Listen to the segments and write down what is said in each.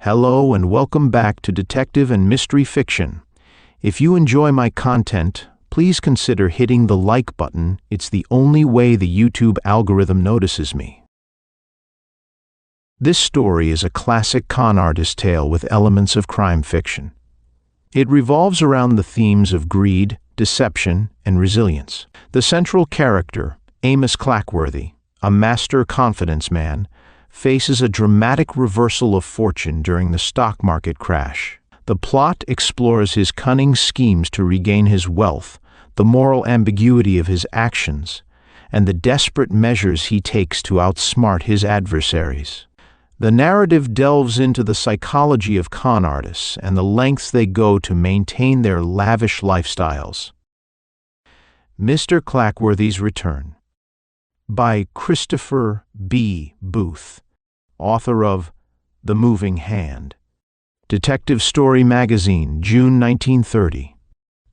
Hello and welcome back to Detective and Mystery Fiction. If you enjoy my content, please consider hitting the like button. It's the only way the YouTube algorithm notices me. This story is a classic con artist tale with elements of crime fiction. It revolves around the themes of greed, deception, and resilience. The central character, Amos Clackworthy, a master confidence man, faces a dramatic reversal of fortune during the stock market crash. The plot explores his cunning schemes to regain his wealth, the moral ambiguity of his actions, and the desperate measures he takes to outsmart his adversaries. The narrative delves into the psychology of con artists and the lengths they go to maintain their lavish lifestyles. Mr. Clackworthy's Return, by Christopher B. Booth, author of The Moving Hand. Detective Story Magazine, June 1930.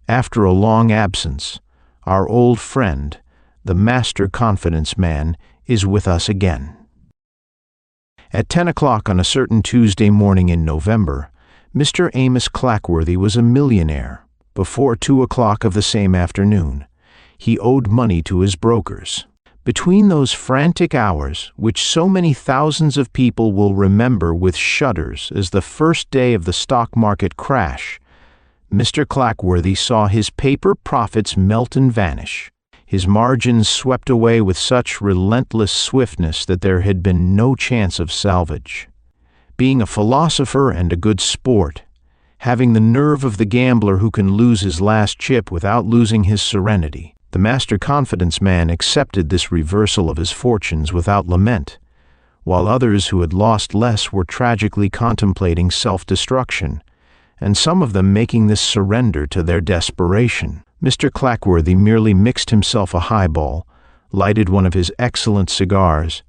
After a long absence, our old friend, the master confidence man, is with us again. At 10 o'clock on a certain Tuesday morning in November, Mr. Amos Clackworthy was a millionaire. Before 2 o'clock of the same afternoon, he owed money to his brokers. Between those frantic hours, which so many thousands of people will remember with shudders as the first day of the stock market crash, Mr. Clackworthy saw his paper profits melt and vanish, his margins swept away with such relentless swiftness that there had been no chance of salvage. Being a philosopher and a good sport, having the nerve of the gambler who can lose his last chip without losing his serenity, the master confidence man accepted this reversal of his fortunes without lament, while others who had lost less were tragically contemplating self-destruction, and some of them making this surrender to their desperation. Mr. Clackworthy merely mixed himself a highball, lighted one of his excellent cigars,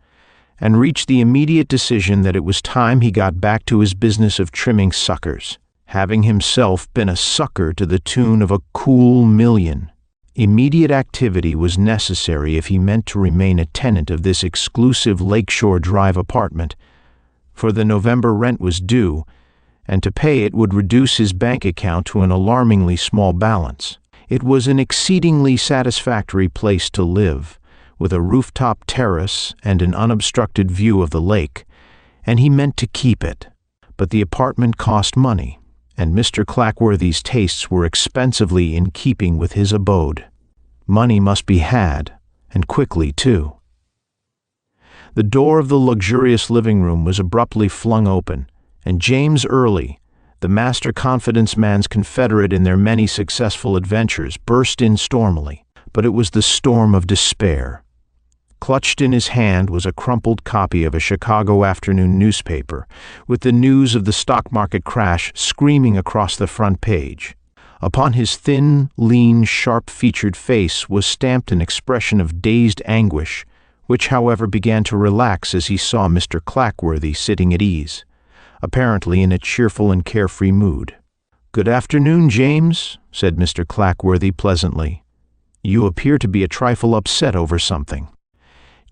and reached the immediate decision that it was time he got back to his business of trimming suckers, having himself been a sucker to the tune of a cool $1,000,000. Immediate activity was necessary if he meant to remain a tenant of this exclusive Lakeshore Drive apartment, for the November rent was due, and to pay it would reduce his bank account to an alarmingly small balance. It was an exceedingly satisfactory place to live, with a rooftop terrace and an unobstructed view of the lake, and he meant to keep it. But the apartment cost money, and Mr. Clackworthy's tastes were expensively in keeping with his abode. Money must be had, and quickly, too. The door of the luxurious living room was abruptly flung open, and James Early, the master confidence man's confederate in their many successful adventures, burst in stormily. But it was the storm of despair. Clutched in his hand was a crumpled copy of a Chicago afternoon newspaper, with the news of the stock market crash screaming across the front page. Upon his thin, lean, sharp-featured face was stamped an expression of dazed anguish, which, however, began to relax as he saw Mr. Clackworthy sitting at ease, apparently in a cheerful and carefree mood. "Good afternoon, James," said Mr. Clackworthy pleasantly. "You appear to be a trifle upset over something."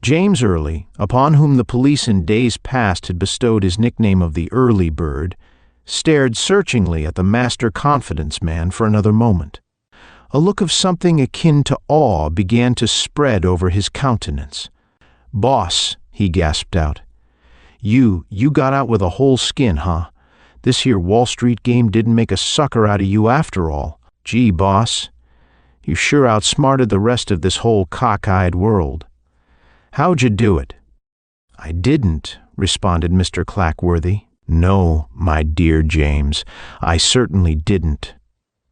James Early, upon whom the police in days past had bestowed his nickname of the Early Bird, stared searchingly at the master confidence man for another moment. A look of something akin to awe began to spread over his countenance. "Boss," he gasped out, You got out with a whole skin, huh? This here Wall Street game didn't make a sucker out of you after all. Gee, boss, you sure outsmarted the rest of this whole cockeyed world. How'd you do it?" "I didn't," responded Mr. Clackworthy. "No, my dear James, I certainly didn't."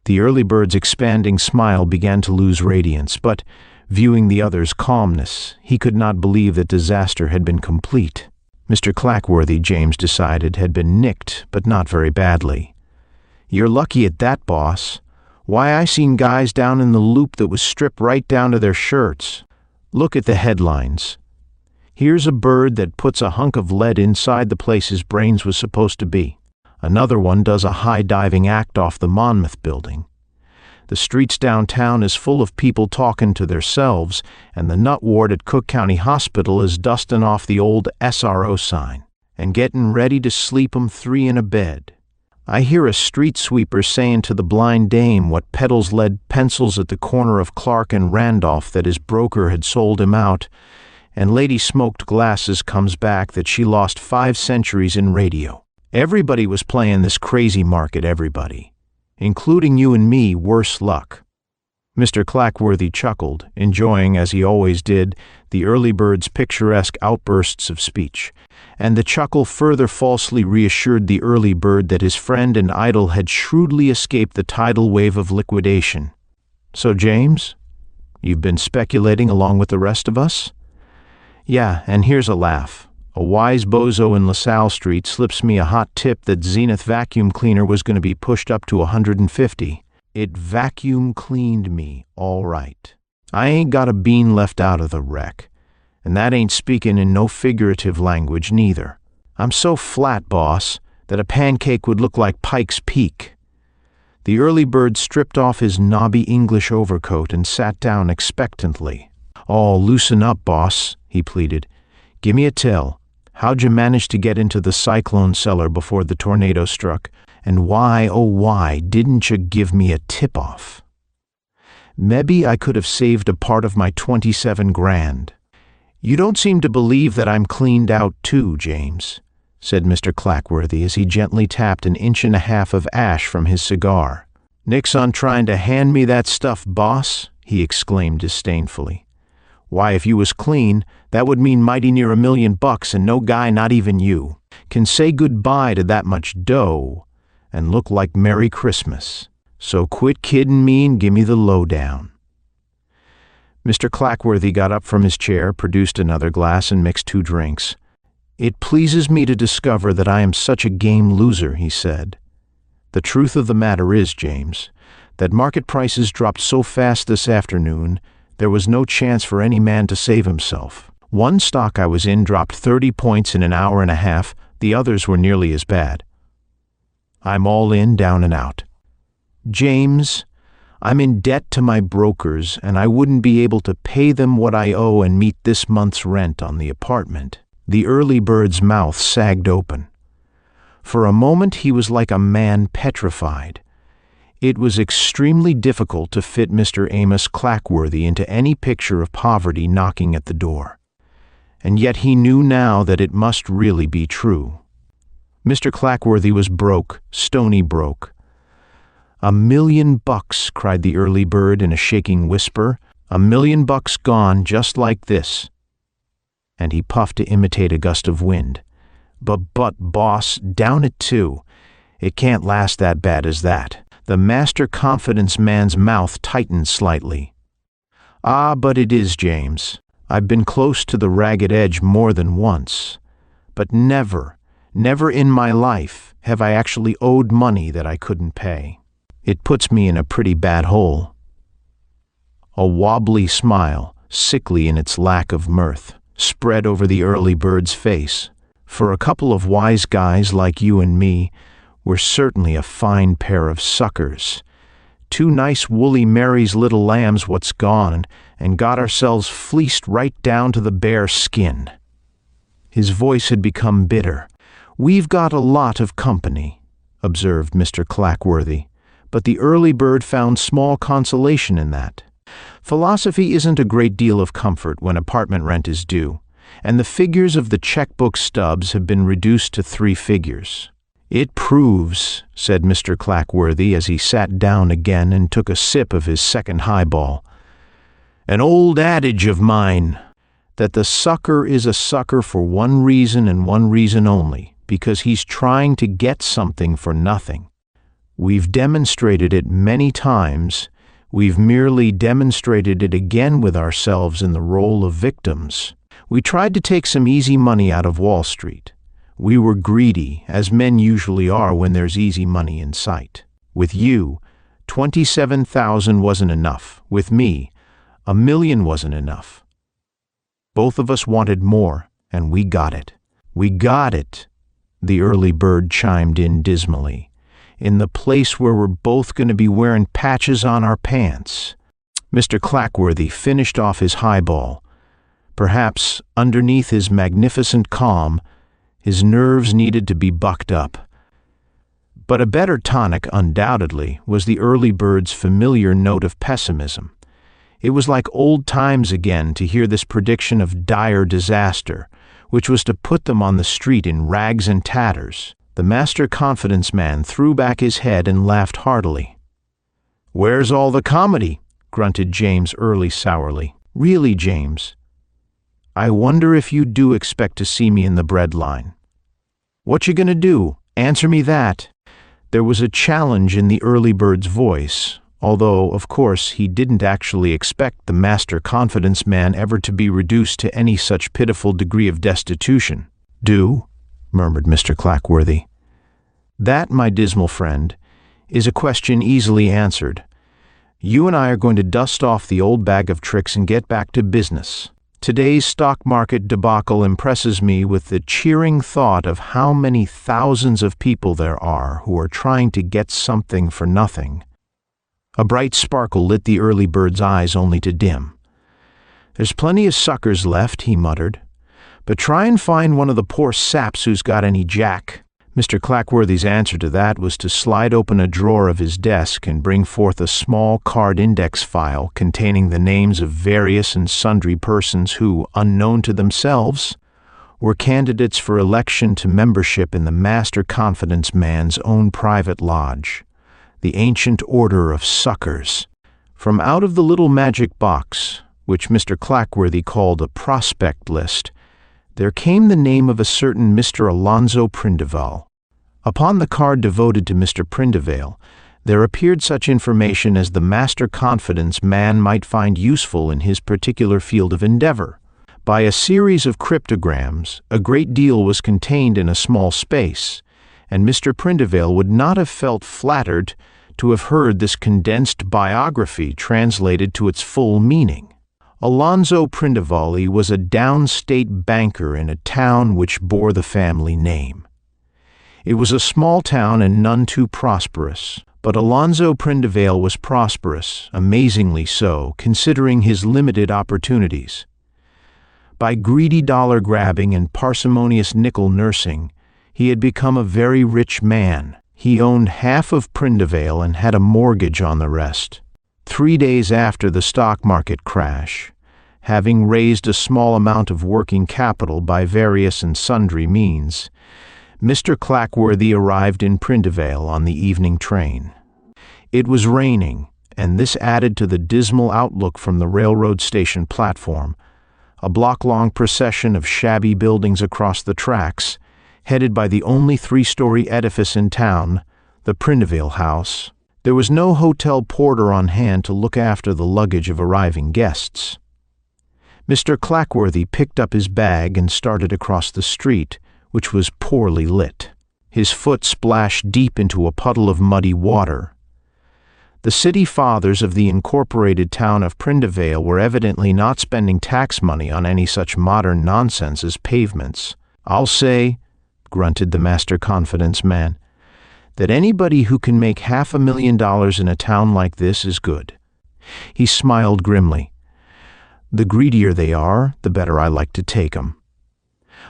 The early bird's expanding smile began to lose radiance, but, viewing the other's calmness, he could not believe that disaster had been complete. Mr. Clackworthy, James decided, had been nicked, but not very badly. "You're lucky at that, boss. Why, I seen guys down in the loop that was stripped right down to their shirts. Look at the headlines. Here's a bird that puts a hunk of lead inside the place his brains was supposed to be. Another one does a high-diving act off the Monmouth building. The streets downtown is full of people talking to theirselves, and the nut ward at Cook County Hospital is dusting off the old SRO sign. and gettin' ready to sleep 'em 3 in a bed. I hear a street sweeper sayin' to the blind dame what peddles lead pencils at the corner of Clark and Randolph that his broker had sold him out, and Lady Smoked Glasses comes back that she lost 5 centuries in radio. Everybody was playin' this crazy market, everybody, including you and me, worse luck." Mr. Clackworthy chuckled, enjoying, as he always did, the early bird's picturesque outbursts of speech, and the chuckle further falsely reassured the early bird that his friend and idol had shrewdly escaped the tidal wave of liquidation. "So, James, you've been speculating along with the rest of us?" "Yeah, and here's a laugh. A wise bozo in LaSalle Street slips me a hot tip that Zenith vacuum cleaner was going to be pushed up to 150. It vacuum cleaned me, all right. I ain't got a bean left out of the wreck, and that ain't speaking in no figurative language neither. I'm so flat, boss, that a pancake would look like Pike's Peak." The early bird stripped off his knobby English overcoat and sat down expectantly. "Oh, loosen up, boss," he pleaded. "Gimme a tell. How'd you manage to get into the cyclone cellar before the tornado struck? And why, oh why, didn't you give me a tip-off? Maybe I could have saved a part of my 27 grand. You don't seem to believe that I'm cleaned out too, James," said Mr. Clackworthy as he gently tapped 1.5 inches of ash from his cigar. "Nix on trying to hand me that stuff, boss," he exclaimed disdainfully. "Why, if you was clean, that would mean mighty near $1 million, and no guy, not even you, can say goodbye to that much dough and look like Merry Christmas. So quit kiddin' me and gimme the lowdown." Mr. Clackworthy got up from his chair, produced another glass, and mixed 2 drinks. "It pleases me to discover that I am such a game loser," he said. "The truth of the matter is, James, that market prices dropped so fast this afternoon, there was no chance for any man to save himself. One stock I was in dropped 30 points in an hour and a half, the others were nearly as bad. I'm all in, down and out. James, I'm in debt to my brokers, and I wouldn't be able to pay them what I owe and meet this month's rent on the apartment." The early bird's mouth sagged open. For a moment he was like a man petrified. It was extremely difficult to fit Mr. Amos Clackworthy into any picture of poverty knocking at the door. And yet he knew now that it must really be true. Mr. Clackworthy was broke, stony broke. $1 million, cried the early bird in a shaking whisper. $1 million gone just like this. And he puffed to imitate a gust of wind. But, boss, down it too. It can't last that bad as that." The master confidence man's mouth tightened slightly. "Ah, but it is, James. I've been close to the ragged edge more than once. But never in my life have I actually owed money that I couldn't pay. It puts me in a pretty bad hole." A wobbly smile, sickly in its lack of mirth, spread over the early bird's face. For a couple of wise guys like you and me, we're certainly a fine pair of suckers. 2 nice woolly Mary's little lambs what's gone and got ourselves fleeced right down to the bare skin. His voice had become bitter. "We've got a lot of company," observed Mr. Clackworthy, but the early bird found small consolation in that. Philosophy isn't a great deal of comfort when apartment rent is due, and the figures of the checkbook stubs have been reduced to 3 figures. "It proves," said Mr. Clackworthy as he sat down again and took a sip of his second highball, "an old adage of mine, that the sucker is a sucker for one reason and one reason only, because he's trying to get something for nothing. We've demonstrated it many times. We've merely demonstrated it again with ourselves in the role of victims. We tried to take some easy money out of Wall Street. We were greedy, as men usually are when there's easy money in sight. With you, 27,000 wasn't enough. With me, $1 million wasn't enough. Both of us wanted more, and we got it. We got it," the early bird chimed in dismally, "in the place where we're both going to be wearing patches on our pants." Mr. Clackworthy finished off his highball. Perhaps, underneath his magnificent calm, His nerves needed to be bucked up. But a better tonic, undoubtedly, was the early bird's familiar note of pessimism. It was like old times again to hear this prediction of dire disaster, which was to put them on the street in rags and tatters. The master confidence man threw back his head and laughed heartily. "Where's all the comedy?" grunted James Early sourly. "Really, James, I wonder if you do expect to see me in the bread line." "What you gonna do? Answer me that." There was a challenge in the early bird's voice, although, of course, he didn't actually expect the master confidence man ever to be reduced to any such pitiful degree of destitution. "Do?" murmured Mr. Clackworthy. "That, my dismal friend, is a question easily answered. You and I are going to dust off the old bag of tricks and get back to business. Today's stock market debacle impresses me with the cheering thought of how many thousands of people there are who are trying to get something for nothing." A bright sparkle lit the early bird's eyes only to dim. "There's plenty of suckers left," he muttered, "but try and find one of the poor saps who's got any jack." Mr. Clackworthy's answer to that was to slide open a drawer of his desk and bring forth a small card index file containing the names of various and sundry persons who, unknown to themselves, were candidates for election to membership in the master confidence man's own private lodge, the Ancient Order of Suckers. From out of the little magic box, which Mr. Clackworthy called a prospect list, there came the name of a certain Mr. Alonzo Prindivale. Upon the card devoted to Mr. Prindivale, there appeared such information as the master confidence man might find useful in his particular field of endeavor. By a series of cryptograms, a great deal was contained in a small space, and Mr. Prindivale would not have felt flattered to have heard this condensed biography translated to its full meaning. Alonzo Prindivale was a downstate banker in a town which bore the family name. It was a small town and none too prosperous, but Alonzo Prindivale was prosperous, amazingly so, considering his limited opportunities. By greedy dollar-grabbing and parsimonious nickel-nursing, he had become a very rich man. He owned half of Prindivale and had a mortgage on the rest. 3 days after the stock market crash, having raised a small amount of working capital by various and sundry means, Mr. Clackworthy arrived in Prindivale on the evening train. It was raining, and this added to the dismal outlook from the railroad station platform. A block-long procession of shabby buildings across the tracks, headed by the only 3-story edifice in town, the Prindivale House. There was no hotel porter on hand to look after the luggage of arriving guests. Mr. Clackworthy picked up his bag and started across the street, which was poorly lit. His foot splashed deep into a puddle of muddy water. The city fathers of the incorporated town of Prindivale were evidently not spending tax money on any such modern nonsense as pavements. "I'll say," grunted the master confidence man, "that anybody who can make $500,000 in a town like this is good." He smiled grimly. "The greedier they are, the better I like to take 'em."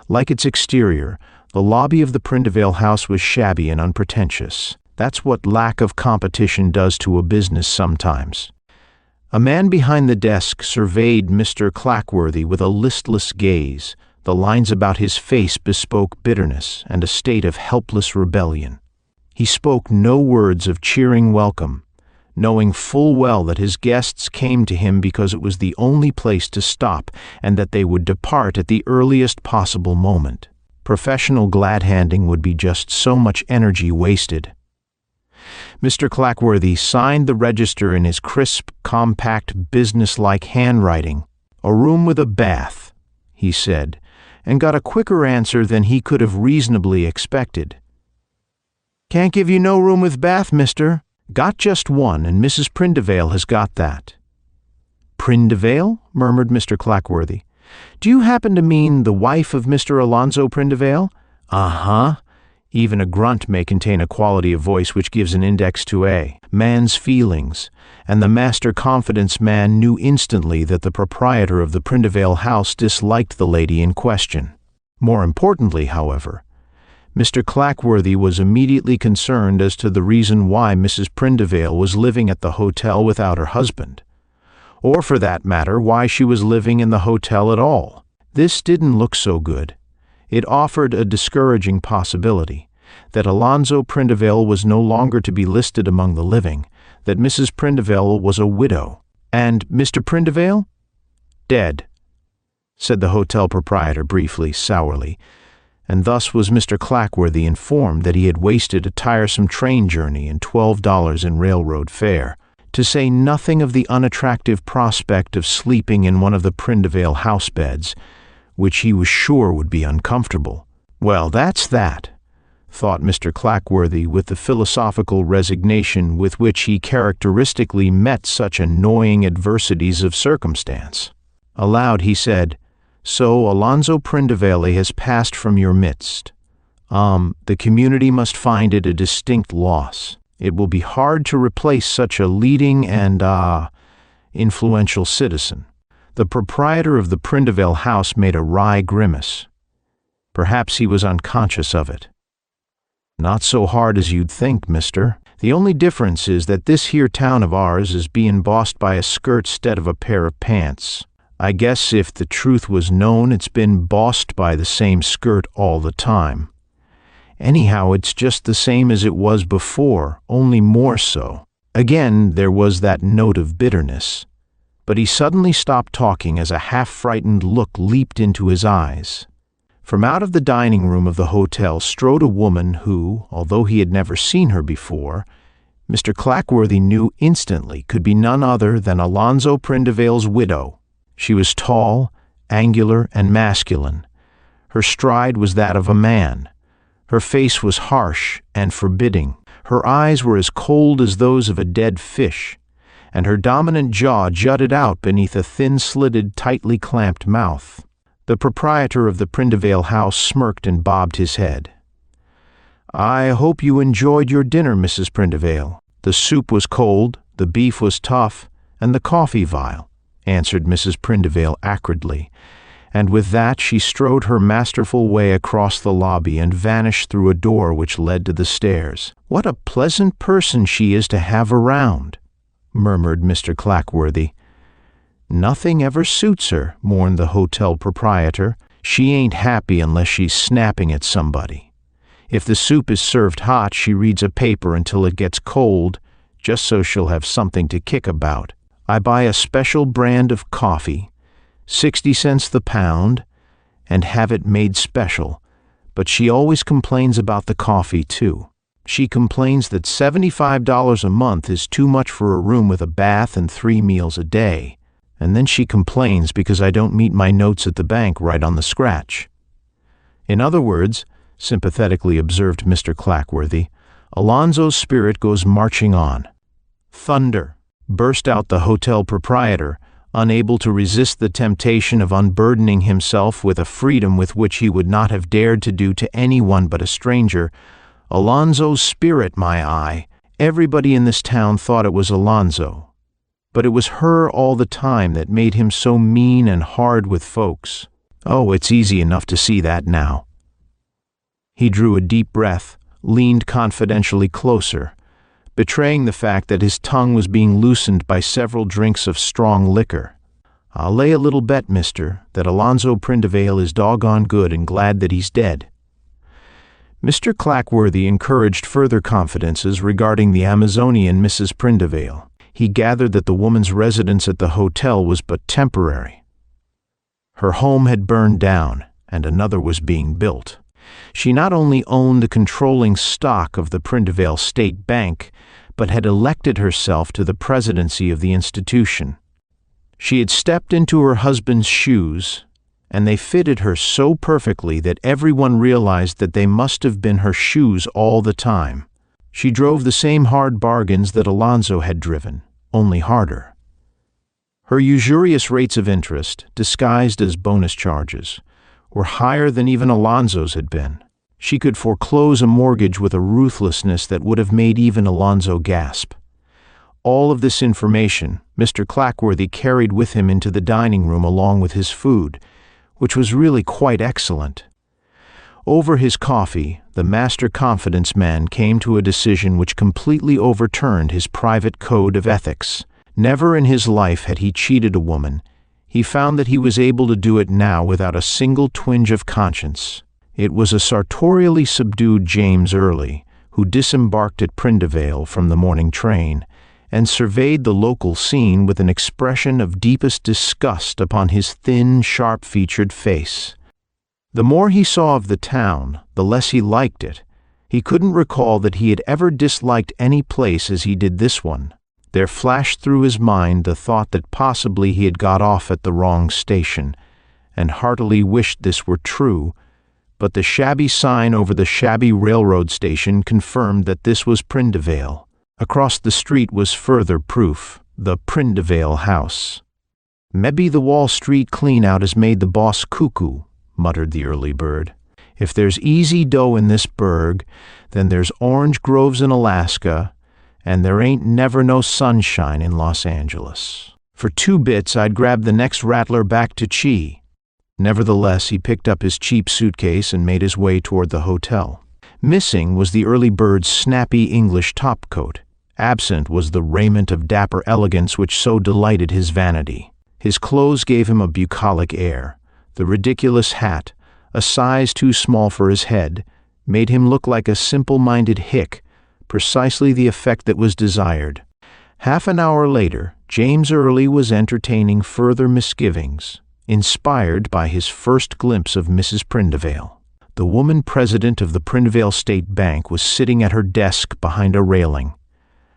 Like its exterior, the lobby of the Prindivale House was shabby and unpretentious. That's what lack of competition does to a business sometimes. A man behind the desk surveyed Mr. Clackworthy with a listless gaze. The lines about his face bespoke bitterness and a state of helpless rebellion. He spoke no words of cheering welcome, knowing full well that his guests came to him because it was the only place to stop and that they would depart at the earliest possible moment. Professional glad-handing would be just so much energy wasted. Mr. Clackworthy signed the register in his crisp, compact, business-like handwriting. "A room with a bath," he said, and got a quicker answer than he could have reasonably expected. "Can't give you no room with bath, mister. Got just one, and Mrs. Prindivale has got that." "Prindivale?" murmured Mr. Clackworthy. "Do you happen to mean the wife of Mr. Alonzo Prindivale?" "Uh-huh." Even a grunt may contain a quality of voice which gives an index to a man's feelings, and the master confidence man knew instantly that the proprietor of the Prindivale house disliked the lady in question. More importantly, however, Mr. Clackworthy was immediately concerned as to the reason why Mrs. Prindivale was living at the hotel without her husband, or for that matter, why she was living in the hotel at all. This didn't look so good. It offered a discouraging possibility that Alonzo Prindivale was no longer to be listed among the living, that Mrs. Prindivale was a widow. And Mr. Prindivale? Dead, said the hotel proprietor briefly, sourly, and thus was Mr. Clackworthy informed that he had wasted a tiresome train journey and $12 in railroad fare, to say nothing of the unattractive prospect of sleeping in one of the Prindivale house beds, which he was sure would be uncomfortable. Well, that's that, thought Mr. Clackworthy with the philosophical resignation with which he characteristically met such annoying adversities of circumstance. Aloud he said, "So Alonzo Prindivale has passed from your midst. The community must find it a distinct loss. It will be hard to replace such a leading and, influential citizen." The proprietor of the Prindivale house made a wry grimace. Perhaps he was unconscious of it. "Not so hard as you'd think, mister. The only difference is that this here town of ours is being bossed by a skirt 'stead of a pair of pants. I guess if the truth was known, it's been bossed by the same skirt all the time. Anyhow, it's just the same as it was before, only more so." Again there was that note of bitterness, but he suddenly stopped talking as a half-frightened look leaped into his eyes. From out of the dining room of the hotel strode a woman who, although he had never seen her before, Mr. Clackworthy knew instantly could be none other than Alonzo Prindivale's widow. She was tall, angular, and masculine. Her stride was that of a man. Her face was harsh and forbidding. Her eyes were as cold as those of a dead fish, and her dominant jaw jutted out beneath a thin-slitted, tightly clamped mouth. The proprietor of the Prindivale house smirked and bobbed his head. "I hope you enjoyed your dinner, Mrs. Prindivale. The soup was cold, the beef was tough, and the coffee vile," answered Mrs. Prindivale acridly, and with that she strode her masterful way across the lobby and vanished through a door which led to the stairs. "What a pleasant person she is to have around," murmured Mr. Clackworthy. "Nothing ever suits her," mourned the hotel proprietor. "She ain't happy unless she's snapping at somebody. If the soup is served hot, she reads a paper until it gets cold, just so she'll have something to kick about. I buy a special brand of coffee, 60 cents the pound, and have it made special, but she always complains about the coffee, too. She complains that $75 a month is too much for a room with a bath and 3 meals a day, and then she complains because I don't meet my notes at the bank right on the scratch." "In other words," sympathetically observed Mr. Clackworthy, "Alonzo's spirit goes marching on." "Thunder!" burst out the hotel proprietor, unable to resist the temptation of unburdening himself with a freedom with which he would not have dared to do to anyone but a stranger. "Alonzo's spirit, my eye! Everybody in this town thought it was Alonzo. But it was her all the time that made him so mean and hard with folks. Oh, it's easy enough to see that now." He drew a deep breath, leaned confidentially closer, betraying the fact that his tongue was being loosened by several drinks of strong liquor. "I'll lay a little bet, mister, that Alonzo Prindivale is doggone good and glad that he's dead." Mr. Clackworthy encouraged further confidences regarding the Amazonian Mrs. Prindivale. He gathered that the woman's residence at the hotel was but temporary. Her home had burned down, and another was being built. She not only owned the controlling stock of the Prindivale State Bank, but had elected herself to the presidency of the institution. She had stepped into her husband's shoes, and they fitted her so perfectly that everyone realized that they must have been her shoes all the time. She drove the same hard bargains that Alonzo had driven, only harder. Her usurious rates of interest, disguised as bonus charges, were higher than even Alonzo's had been. She could foreclose a mortgage with a ruthlessness that would have made even Alonzo gasp. All of this information Mr. Clackworthy carried with him into the dining room along with his food, which was really quite excellent. Over his coffee, the master confidence man came to a decision which completely overturned his private code of ethics. Never in his life had he cheated a woman. He found that he was able to do it now without a single twinge of conscience. It was a sartorially subdued James Early who disembarked at Prindivale from the morning train and surveyed the local scene with an expression of deepest disgust upon his thin, sharp-featured face. The more he saw of the town, the less he liked it. He couldn't recall that he had ever disliked any place as he did this one. There flashed through his mind the thought that possibly he had got off at the wrong station, and heartily wished this were true, but the shabby sign over the shabby railroad station confirmed that this was Prindivale. Across the street was further proof, the Prindivale house. "Mebbe the Wall Street clean-out has made the boss cuckoo," muttered the early bird. "If there's easy dough in this burg, then there's orange groves in Alaska, and there ain't never no sunshine in Los Angeles. For 2 bits I'd grab the next rattler back to Chi." Nevertheless, he picked up his cheap suitcase and made his way toward the hotel. Missing was the early bird's snappy English topcoat. Absent was the raiment of dapper elegance which so delighted his vanity. His clothes gave him a bucolic air. The ridiculous hat, a size too small for his head, made him look like a simple-minded hick, precisely the effect that was desired. Half an hour later, James Early was entertaining further misgivings, inspired by his first glimpse of Mrs. Prindivale. The woman president of the Prindivale State Bank was sitting at her desk behind a railing,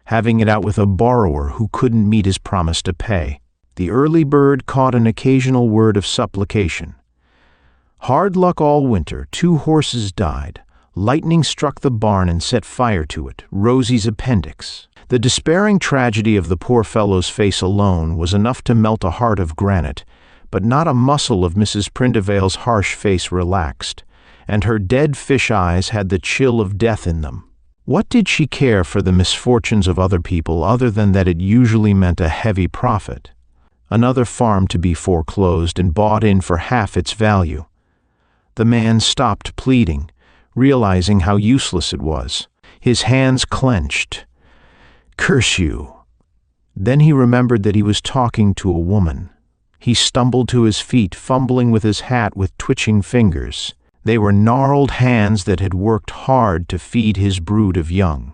having it out with a borrower who couldn't meet his promise to pay. The early bird caught an occasional word of supplication. "Hard luck all winter, 2 horses died. Lightning struck the barn and set fire to it, Rosie's appendix." The despairing tragedy of the poor fellow's face alone was enough to melt a heart of granite, but not a muscle of Mrs. Prindivale's harsh face relaxed, and her dead fish eyes had the chill of death in them. What did she care for the misfortunes of other people other than that it usually meant a heavy profit? Another farm to be foreclosed and bought in for half its value. The man stopped pleading, realizing how useless it was. His hands clenched. "Curse you." Then he remembered that he was talking to a woman. He stumbled to his feet, fumbling with his hat with twitching fingers. They were gnarled hands that had worked hard to feed his brood of young.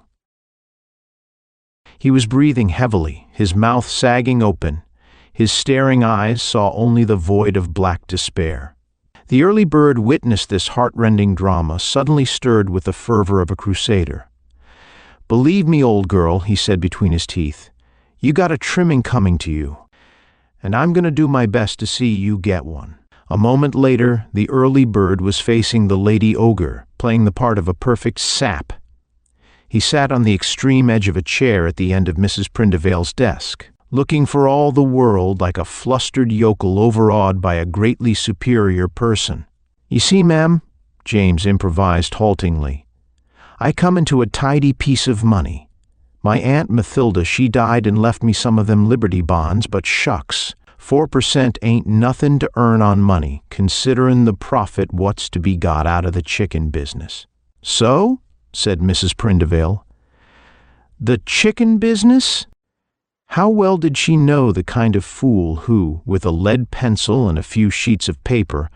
He was breathing heavily, his mouth sagging open. His staring eyes saw only the void of black despair. The early bird witnessed this heart-rending drama, suddenly stirred with the fervor of a crusader. "Believe me, old girl," he said between his teeth, "you got a trimming coming to you, and I'm going to do my best to see you get one." A moment later, the early bird was facing the lady ogre, playing the part of a perfect sap. He sat on the extreme edge of a chair at the end of Mrs. Prindivale's desk, looking for all the world like a flustered yokel overawed by a greatly superior person. "You see, ma'am," James improvised haltingly, "I come into a tidy piece of money. My Aunt Mathilda, she died and left me some of them Liberty bonds, but shucks, 4% ain't nothin' to earn on money, considerin' the profit what's to be got out of the chicken business." "So?" said Mrs. Prindivale. "The chicken business?" How well did she know the kind of fool who, with a lead pencil and a few sheets of paper,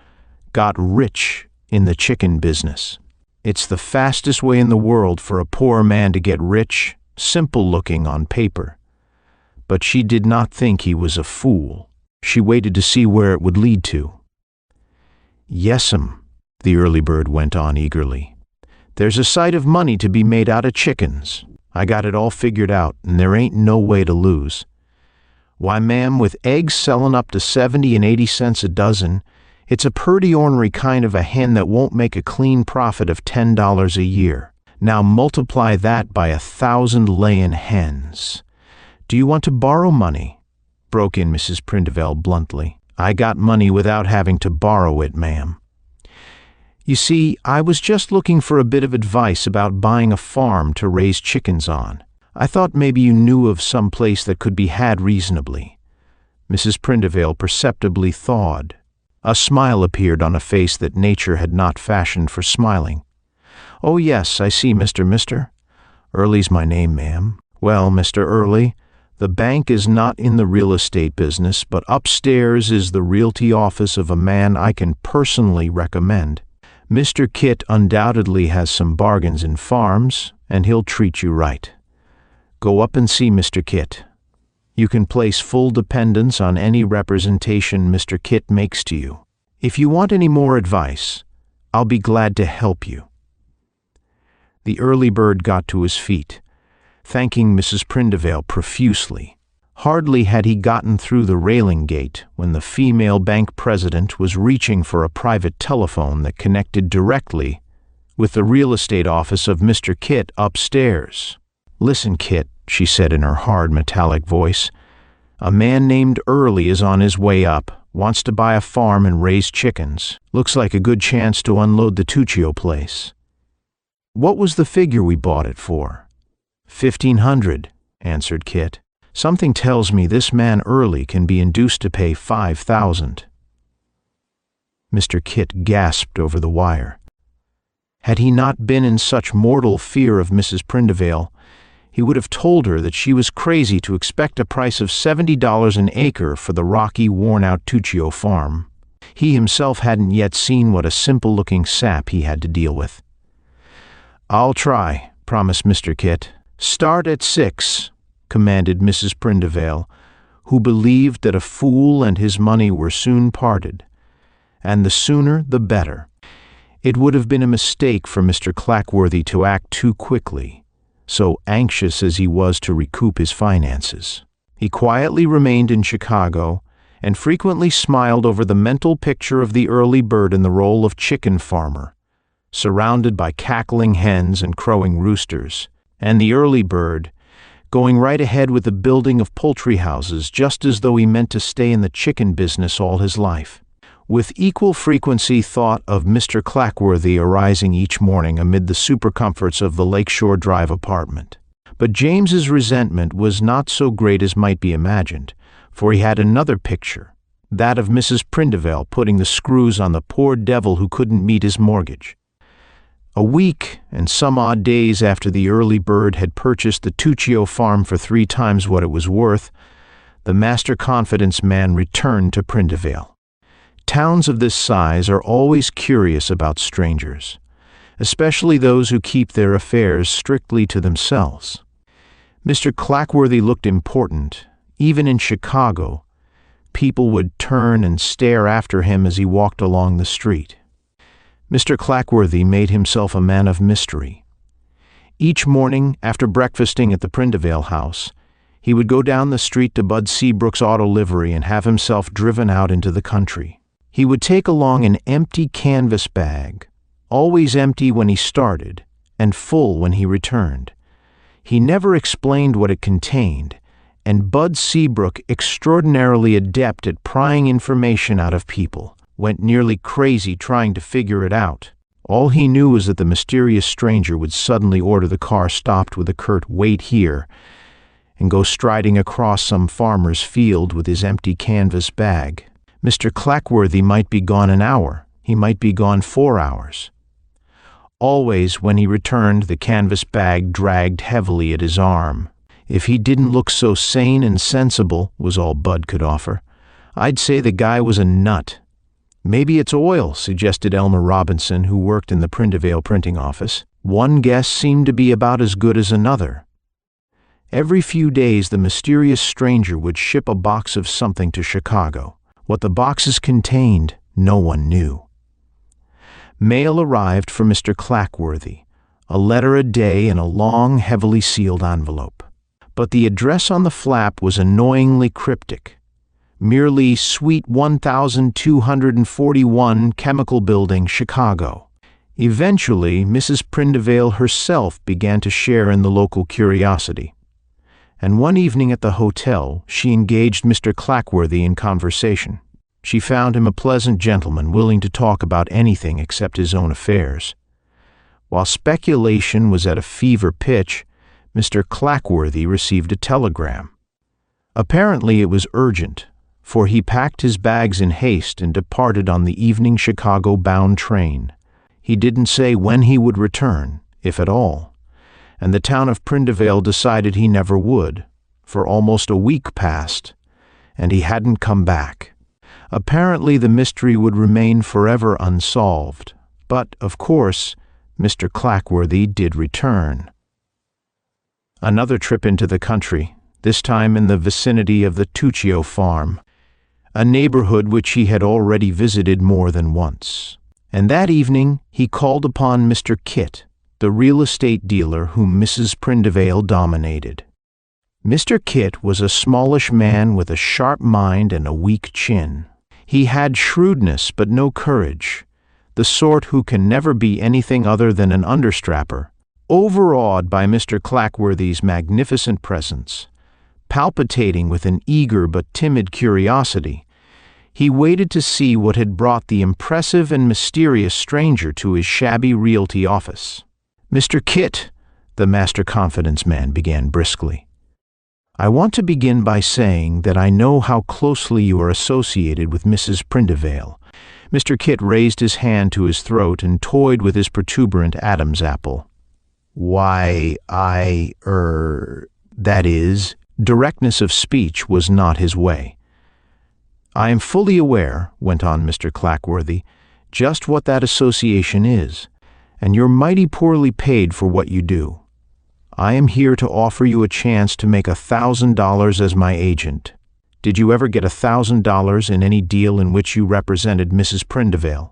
got rich in the chicken business? It's the fastest way in the world for a poor man to get rich, simple-looking on paper. But she did not think he was a fool. She waited to see where it would lead to. "Yes'm," the early bird went on eagerly. "There's a sight of money to be made out of chickens. I got it all figured out, and there ain't no way to lose. Why, ma'am, with eggs sellin' up to 70 and 80 cents a dozen, it's a purty ornery kind of a hen that won't make a clean profit of $10 a year. Now multiply that by 1,000 layin' hens. Do you want to borrow money?" broke in Mrs. Prindivale bluntly. "I got money without having to borrow it, ma'am. You see, I was just looking for a bit of advice about buying a farm to raise chickens on. I thought maybe you knew of some place that could be had reasonably." Mrs. Prindivale perceptibly thawed. A smile appeared on a face that nature had not fashioned for smiling. "Oh yes, I see, Mr. Early's my name, ma'am. Well, Mr. Early, the bank is not in the real estate business, but upstairs is the realty office of a man I can personally recommend. Mr. Kit undoubtedly has some bargains in farms, and he'll treat you right. Go up and see Mr. Kit. You can place full dependence on any representation Mr. Kit makes to you. If you want any more advice, I'll be glad to help you." The early bird got to his feet, thanking Mrs. Prindivale profusely. Hardly had he gotten through the railing gate when the female bank president was reaching for a private telephone that connected directly with the real estate office of Mr. Kit upstairs. "Listen, Kit," she said in her hard metallic voice. "A man named Early is on his way up, wants to buy a farm and raise chickens. Looks like a good chance to unload the Tuccio place." "What was the figure we bought it for?" "1,500, answered Kit. "Something tells me this man Early can be induced to pay 5,000. Mr. Kit gasped over the wire. Had he not been in such mortal fear of Mrs. Prindivale, he would have told her that she was crazy to expect a price of $70 an acre for the rocky, worn-out Tuccio farm. He himself hadn't yet seen what a simple-looking sap he had to deal with. "I'll try," promised Mr. Kit. "Start at 6, commanded Mrs. Prindivale, who believed that a fool and his money were soon parted, and the sooner the better. It would have been a mistake for Mr. Clackworthy to act too quickly, so anxious as he was to recoup his finances. He quietly remained in Chicago and frequently smiled over the mental picture of the early bird in the role of chicken farmer, surrounded by cackling hens and crowing roosters, and the early bird going right ahead with the building of poultry houses just as though he meant to stay in the chicken business all his life. With equal frequency thought of Mr. Clackworthy arising each morning amid the supercomforts of the Lakeshore Drive apartment. But James's resentment was not so great as might be imagined, for he had another picture, that of Mrs. Prindivale putting the screws on the poor devil who couldn't meet his mortgage. A week and some odd days after the early bird had purchased the Tuccio farm for 3 times what it was worth, the master confidence man returned to Prindivale. Towns of this size are always curious about strangers, especially those who keep their affairs strictly to themselves. Mr. Clackworthy looked important. Even in Chicago, people would turn and stare after him as he walked along the street. Mr. Clackworthy made himself a man of mystery. Each morning, after breakfasting at the Prindivale house, he would go down the street to Bud Seabrook's auto livery and have himself driven out into the country. He would take along an empty canvas bag, always empty when he started and full when he returned. He never explained what it contained, and Bud Seabrook, extraordinarily adept at prying information out of people, went nearly crazy trying to figure it out. All he knew was that the mysterious stranger would suddenly order the car stopped with a curt "wait here," and go striding across some farmer's field with his empty canvas bag. Mr. Clackworthy might be gone an hour, he might be gone 4 hours. Always, when he returned, the canvas bag dragged heavily at his arm. If he didn't look so sane and sensible, was all Bud could offer, I'd say the guy was a nut. "Maybe it's oil," suggested Elmer Robinson, who worked in the Prindivale printing office. One guess seemed to be about as good as another. Every few days the mysterious stranger would ship a box of something to Chicago. What the boxes contained, no one knew. Mail arrived for Mr. Clackworthy, a letter a day in a long, heavily sealed envelope. But the address on the flap was annoyingly cryptic. Merely Suite 1241, Chemical Building, Chicago. Eventually, Mrs. Prindivale herself began to share in the local curiosity. And one evening at the hotel, she engaged Mr. Clackworthy in conversation. She found him a pleasant gentleman willing to talk about anything except his own affairs. While speculation was at a fever pitch, Mr. Clackworthy received a telegram. Apparently it was urgent, for he packed his bags in haste and departed on the evening Chicago-bound train. He didn't say when he would return, if at all, and the town of Prindivale decided he never would, for almost a week passed, and he hadn't come back. Apparently the mystery would remain forever unsolved, but, of course, Mr. Clackworthy did return. Another trip into the country, this time in the vicinity of the Tuccio farm, a neighborhood which he had already visited more than once. And that evening he called upon Mr. Kit, the real estate dealer whom Mrs. Prindivale dominated. Mr. Kit was a smallish man with a sharp mind and a weak chin. He had shrewdness but no courage, the sort who can never be anything other than an understrapper. Overawed by Mr. Clackworthy's magnificent presence, palpitating with an eager but timid curiosity, he waited to see what had brought the impressive and mysterious stranger to his shabby realty office. "Mr. Kit," the master confidence man began briskly, "I want to begin by saying that I know how closely you are associated with Mrs. Prindivale." Mr. Kit raised his hand to his throat and toyed with his protuberant Adam's apple. "Why, that is," directness of speech was not his way. "I am fully aware," went on Mr. Clackworthy, "just what that association is, and you're mighty poorly paid for what you do. I am here to offer you a chance to make $1,000 as my agent. Did you ever get $1,000 in any deal in which you represented Mrs. Prindivale?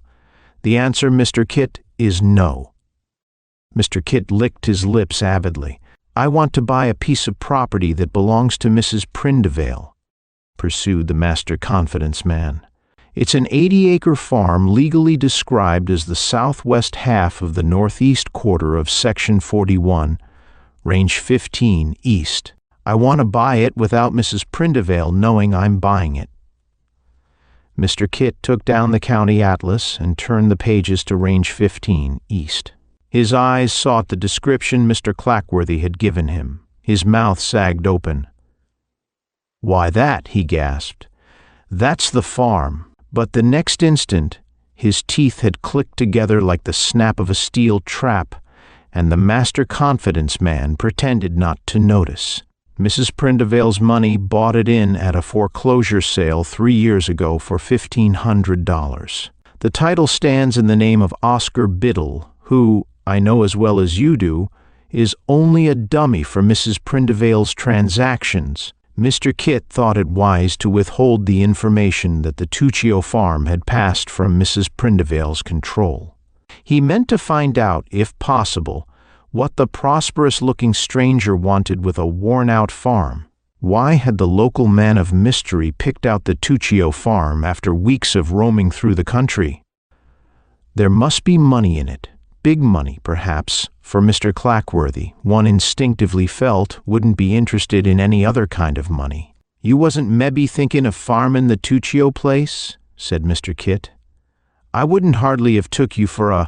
The answer, Mr. Kit, is no." Mr. Kit licked his lips avidly. "I want to buy a piece of property that belongs to Mrs. Prindivale," pursued the master confidence man. "It's an 80-acre farm legally described as the southwest half of the northeast quarter of Section 41, Range 15 East. I want to buy it without Mrs. Prindivale knowing I'm buying it." Mr. Kit took down the county atlas and turned the pages to Range 15 East. His eyes sought the description Mr. Clackworthy had given him. His mouth sagged open. "Why, that," he gasped. "That's the farm." But the next instant his teeth had clicked together like the snap of a steel trap, and the master confidence man pretended not to notice. Mrs. Prindivale's money bought it in at a foreclosure sale 3 years ago for $1,500. The title stands in the name of Oscar Biddle, who, I know as well as you do, is only a dummy for Mrs. Prindivale's transactions. Mr. Kit thought it wise to withhold the information that the Tuccio farm had passed from Mrs. Prindivale's control. He meant to find out, if possible, what the prosperous-looking stranger wanted with a worn-out farm. Why had the local man of mystery picked out the Tuccio farm after weeks of roaming through the country? There must be money in it, big money, perhaps, for Mr. Clackworthy. One instinctively felt wouldn't be interested in any other kind of money. "You wasn't mebbe thinking of farming the Tuccio place?" said Mr. Kit. "I wouldn't hardly have took you for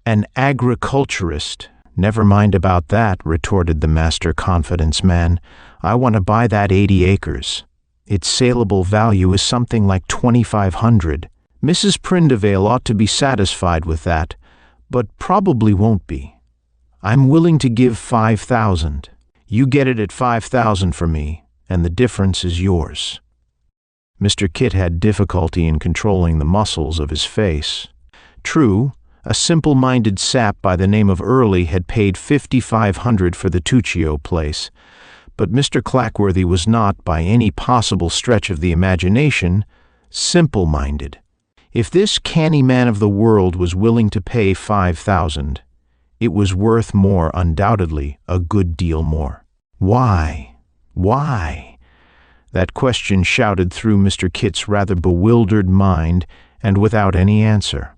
an agriculturist." "Never mind about that," retorted the master confidence man. "I want to buy that 80 acres. Its saleable value is something like $2,500. Mrs. Prindivale ought to be satisfied with that, but probably won't be. I'm willing to give $5,000. You get it at $5,000 for me, and the difference is yours." Mr. Kit had difficulty in controlling the muscles of his face. True, a simple-minded sap by the name of Early had paid $5,500 for the Tuccio place, but Mr. Clackworthy was not, by any possible stretch of the imagination, simple-minded. If this canny man of the world was willing to pay $5,000, it was worth more, undoubtedly, a good deal more. Why? Why? That question shouted through Mr. Kit's rather bewildered mind, and without any answer.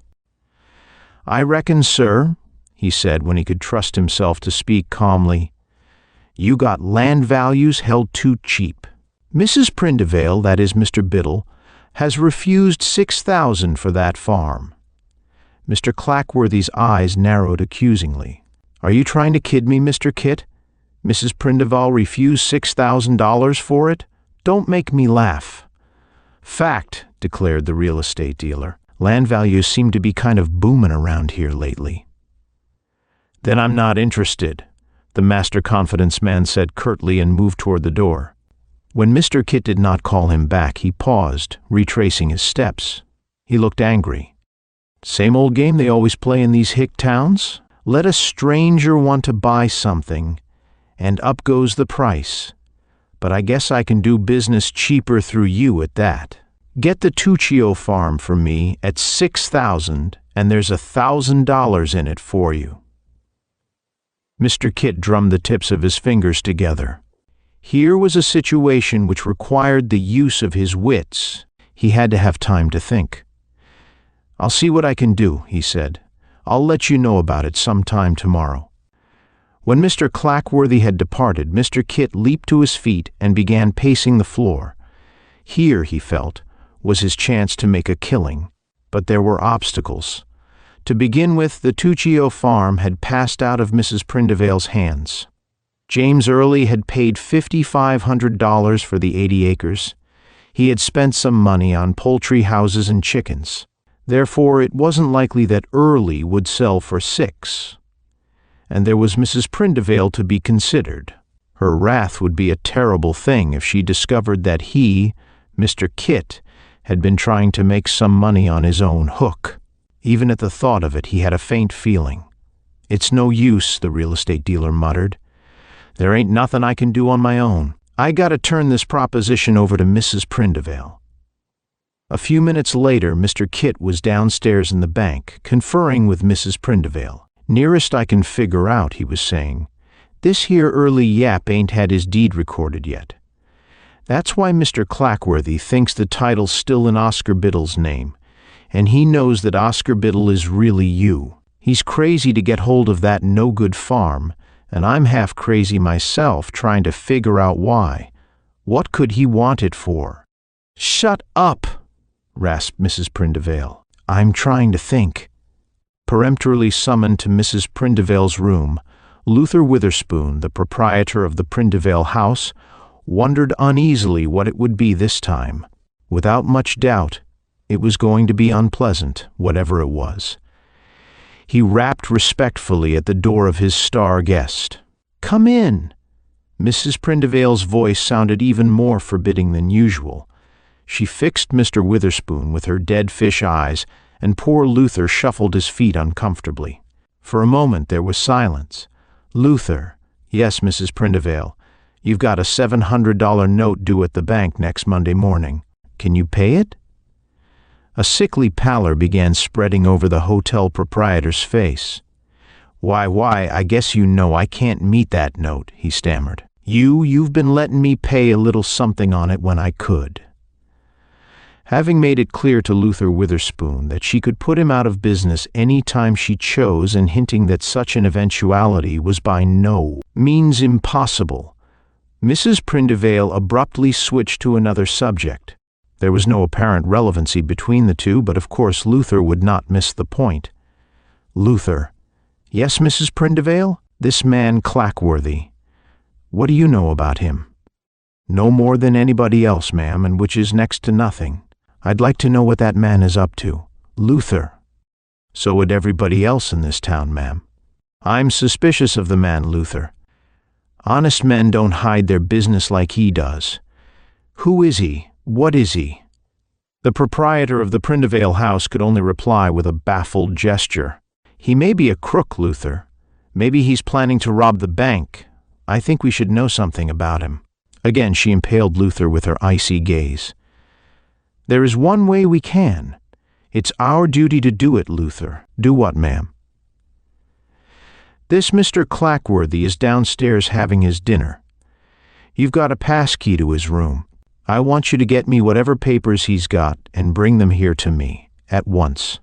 "I reckon, sir," he said when he could trust himself to speak calmly, "you got land values held too cheap. Mrs. Prindivale, that is Mr. Biddle, has refused $6,000 for that farm." Mr. Clackworthy's eyes narrowed accusingly. "Are you trying to kid me, Mr. Kit? Mrs. Prindivale refused $6,000 for it? Don't make me laugh." "Fact," declared the real estate dealer. "Land values seem to be kind of booming around here lately." "Then I'm not interested," the master confidence man said curtly and moved toward the door. When Mr. Kit did not call him back, he paused, retracing his steps. He looked angry. "Same old game they always play in these hick towns? Let a stranger want to buy something, and up goes the price. But I guess I can do business cheaper through you at that. Get the Tuccio farm for me at $6,000, and there's $1,000 in it for you." Mr. Kit drummed the tips of his fingers together. Here was a situation which required the use of his wits. He had to have time to think. "I'll see what I can do," he said. "I'll let you know about it sometime tomorrow." When Mr. Clackworthy had departed, Mr. Kit leaped to his feet and began pacing the floor. Here, he felt, was his chance to make a killing. But there were obstacles. To begin with, the Tuccio farm had passed out of Mrs. Prindivale's hands. James Early had paid $5,500 for the 80 acres. He had spent some money on poultry houses and chickens. Therefore, it wasn't likely that Early would sell for $6,000. And there was Mrs. Prindivale to be considered. Her wrath would be a terrible thing if she discovered that he, Mr. Kit, had been trying to make some money on his own hook. Even at the thought of it, he had a faint feeling. "It's no use," the real estate dealer muttered. "There ain't nothing I can do on my own. I gotta turn this proposition over to Mrs. Prindivale." A few minutes later, Mr. Kit was downstairs in the bank, conferring with Mrs. Prindivale. "Nearest I can figure out," he was saying, "this here Early yap ain't had his deed recorded yet. That's why Mr. Clackworthy thinks the title's still in Oscar Biddle's name, and he knows that Oscar Biddle is really you. He's crazy to get hold of that no-good farm, and I'm half crazy myself trying to figure out why. What could he want it for?" "Shut up!" rasped Mrs. Prindivale. "I'm trying to think." Peremptorily summoned to Mrs. Prindivale's room, Luther Witherspoon, the proprietor of the Prindivale house, wondered uneasily what it would be this time. Without much doubt, it was going to be unpleasant, whatever it was. He rapped respectfully at the door of his star guest. "Come in." Mrs. Prindivale's voice sounded even more forbidding than usual. She fixed Mr. Witherspoon with her dead fish eyes, and poor Luther shuffled his feet uncomfortably. For a moment there was silence. "Luther." "Yes, Mrs. Prindivale. You've got a $700 note due at the bank next Monday morning. Can you pay it?" A sickly pallor began spreading over the hotel proprietor's face. Why, I guess you know I can't meet that note," he stammered. You've been letting me pay a little something on it when I could." Having made it clear to Luther Witherspoon that she could put him out of business any time she chose, and hinting that such an eventuality was by no means impossible, Mrs. Prindivale abruptly switched to another subject. There was no apparent relevancy between the two, but of course Luther would not miss the point. "Luther." "Yes, Mrs. Prindivale? This man Clackworthy. What do you know about him?" "No more than anybody else, ma'am, and which is next to nothing. I'd like to know what that man is up to." "Luther." "So would everybody else in this town, ma'am." "I'm suspicious of the man, Luther. Honest men don't hide their business like he does. Who is he? What is he?" The proprietor of the Prindivale house could only reply with a baffled gesture. "He may be a crook, Luther. Maybe he's planning to rob the bank. I think we should know something about him." Again she impaled Luther with her icy gaze. "There is one way we can. It's our duty to do it, Luther." "Do what, ma'am?" "This Mr. Clackworthy is downstairs having his dinner. You've got a pass key to his room. I want you to get me whatever papers he's got and bring them here to me, at once.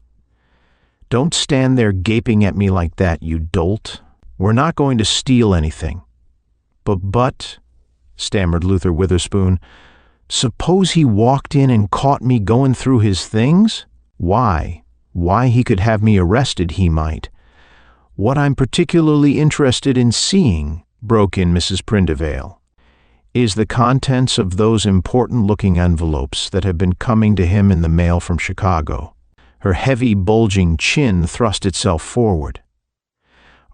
Don't stand there gaping at me like that, you dolt. We're not going to steal anything." But," stammered Luther Witherspoon, "suppose he walked in and caught me going through his things? Why, he could have me arrested, he might." "What I'm particularly interested in seeing," broke in Mrs. Prindivale, is the contents of those important-looking envelopes that have been coming to him in the mail from Chicago. Her heavy, bulging chin thrust itself forward.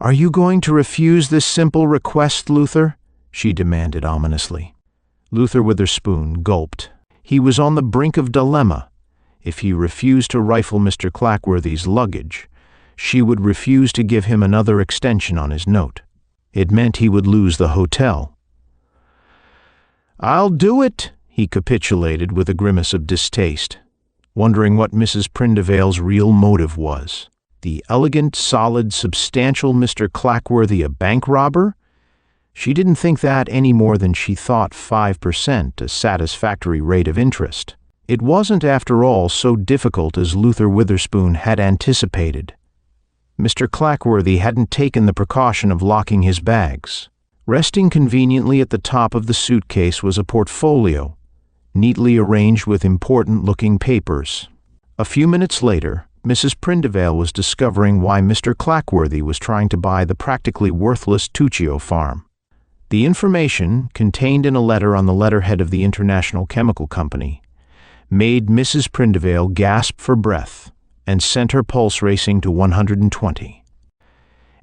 "Are you going to refuse this simple request, Luther?" she demanded ominously. Luther Witherspoon gulped. He was on the brink of dilemma. If he refused to rifle Mr. Clackworthy's luggage, she would refuse to give him another extension on his note. It meant he would lose the hotel. "I'll do it," he capitulated with a grimace of distaste, wondering what Mrs. Prindivale's real motive was. The elegant, solid, substantial Mr. Clackworthy a bank robber? She didn't think that any more than she thought 5% a satisfactory rate of interest. It wasn't, after all, so difficult as Luther Witherspoon had anticipated. Mr. Clackworthy hadn't taken the precaution of locking his bags. Resting conveniently at the top of the suitcase was a portfolio, neatly arranged with important-looking papers. A few minutes later, Mrs. Prindivale was discovering why Mr. Clackworthy was trying to buy the practically worthless Tuccio farm. The information, contained in a letter on the letterhead of the International Chemical Company, made Mrs. Prindivale gasp for breath and sent her pulse racing to 120.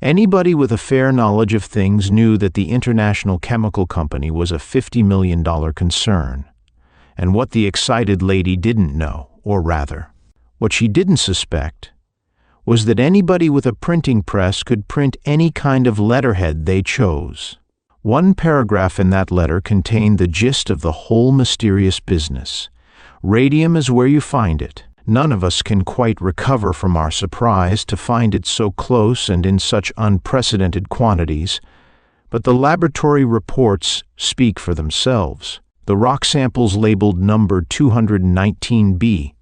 Anybody with a fair knowledge of things knew that the International Chemical Company was a $50 million concern. And what the excited lady didn't know, or rather, what she didn't suspect, was that anybody with a printing press could print any kind of letterhead they chose. One paragraph in that letter contained the gist of the whole mysterious business. Radium is where you find it. None of us can quite recover from our surprise to find it so close and in such unprecedented quantities, but the laboratory reports speak for themselves. The rock samples labeled number 219B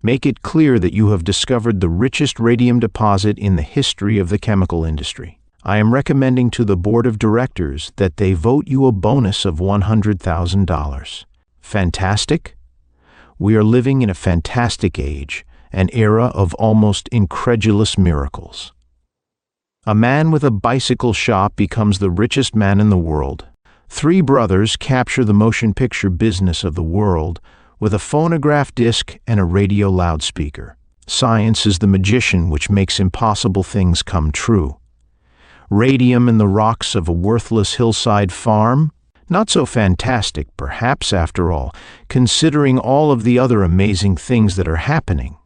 make it clear that you have discovered the richest radium deposit in the history of the chemical industry. I am recommending to the board of directors that they vote you a bonus of $100,000. Fantastic? We are living in a fantastic age, an era of almost incredulous miracles. A man with a bicycle shop becomes the richest man in the world. 3 brothers capture the motion picture business of the world with a phonograph disc and a radio loudspeaker. Science is the magician which makes impossible things come true. Radium in the rocks of a worthless hillside farm? Not so fantastic, perhaps, after all, considering all of the other amazing things that are happening.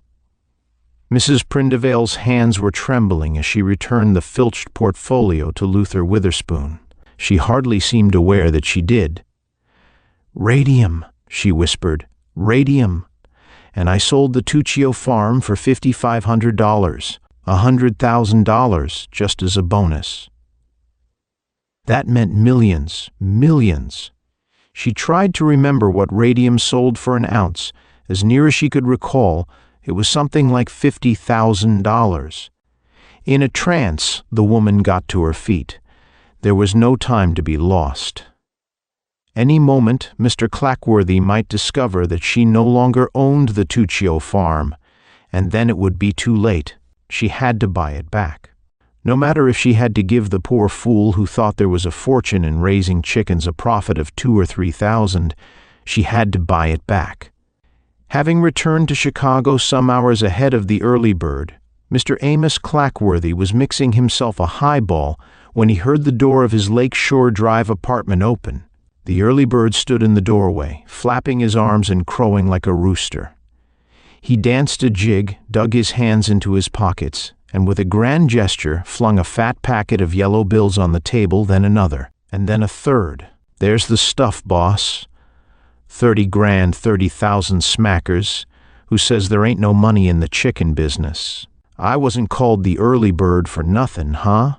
Mrs. Prindivale's hands were trembling as she returned the filched portfolio to Luther Witherspoon. She hardly seemed aware that she did. "Radium," she whispered, "radium. And I sold the Tuccio farm for $5,500, $100,000, just as a bonus." That meant millions, millions. She tried to remember what radium sold for an ounce. As near as she could recall, it was something like $50,000. In a trance, the woman got to her feet. There was no time to be lost. Any moment, Mr. Clackworthy might discover that she no longer owned the Tuccio farm, and then it would be too late. She had to buy it back. No matter if she had to give the poor fool who thought there was a fortune in raising chickens a profit of $2,000 or $3,000, she had to buy it back. Having returned to Chicago some hours ahead of the early bird, Mr. Amos Clackworthy was mixing himself a highball when he heard the door of his Lakeshore Drive apartment open. The early bird stood in the doorway, flapping his arms and crowing like a rooster. He danced a jig, dug his hands into his pockets, and with a grand gesture flung a fat packet of yellow bills on the table, then another, and then a third. "There's the stuff, boss. 30 grand, 30,000 smackers. Who says there ain't no money in the chicken business? I wasn't called the early bird for nothing, huh?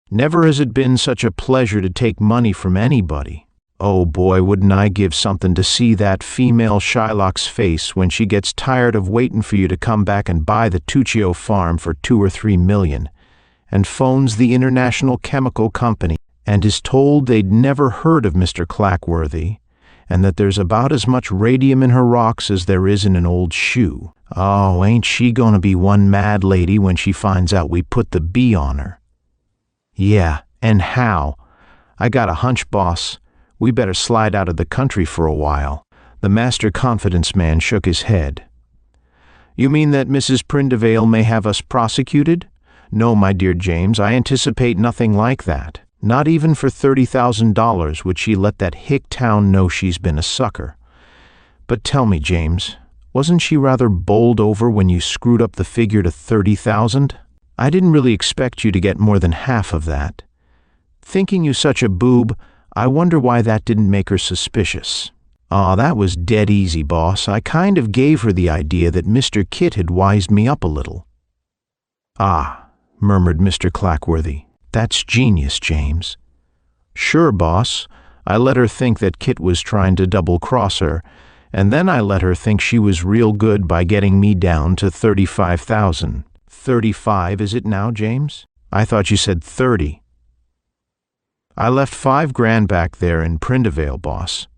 Never has it been such a pleasure to take money from anybody. Oh boy, wouldn't I give something to see that female Shylock's face when she gets tired of waiting for you to come back and buy the Tuccio farm for $2 or $3 million, and phones the International Chemical Company and is told they'd never heard of Mr. Clackworthy, and that there's about as much radium in her rocks as there is in an old shoe. Oh, ain't she gonna be one mad lady when she finds out we put the B on her? Yeah, and how? I got a hunch, boss. We better slide out of the country for a while." The master confidence man shook his head. "You mean that Mrs. Prindivale may have us prosecuted?" "No, my dear James, I anticipate nothing like that. Not even for $30,000 would she let that hick town know she's been a sucker. But tell me, James, wasn't she rather bowled over when you screwed up the figure to 30,000? I didn't really expect you to get more than half of that. Thinking you such a boob, I wonder why that didn't make her suspicious." "Aw, that was dead easy, boss. I kind of gave her the idea that Mr. Kit had wised me up a little." "Ah," murmured Mr. Clackworthy. "That's genius, James." "Sure, boss. I let her think that Kit was trying to double-cross her, and then I let her think she was real good by getting me down to 35,000. 35, is it now, James? I thought you said 30. I left $5,000 back there in Prindivale, boss.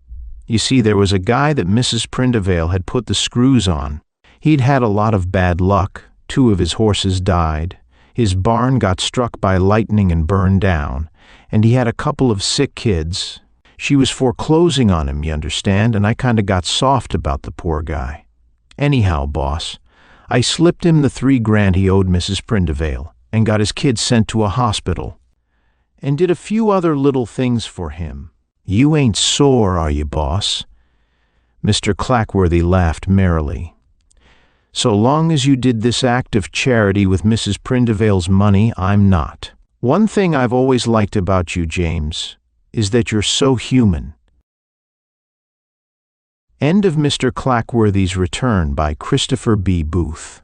You see, there was a guy that Mrs. Prindivale had put the screws on. He'd had a lot of bad luck. 2 of his horses died. His barn got struck by lightning and burned down, and he had a couple of sick kids. She was foreclosing on him, you understand, and I kind of got soft about the poor guy. Anyhow, boss, I slipped him the $3,000 he owed Mrs. Prindivale and got his kids sent to a hospital, and did a few other little things for him. You ain't sore, are you, boss?" Mr. Clackworthy laughed merrily. "So long as you did this act of charity with Mrs. Prindivale's money, I'm not. One thing I've always liked about you, James, is that you're so human." End of Mr. Clackworthy's Return by Christopher B. Booth.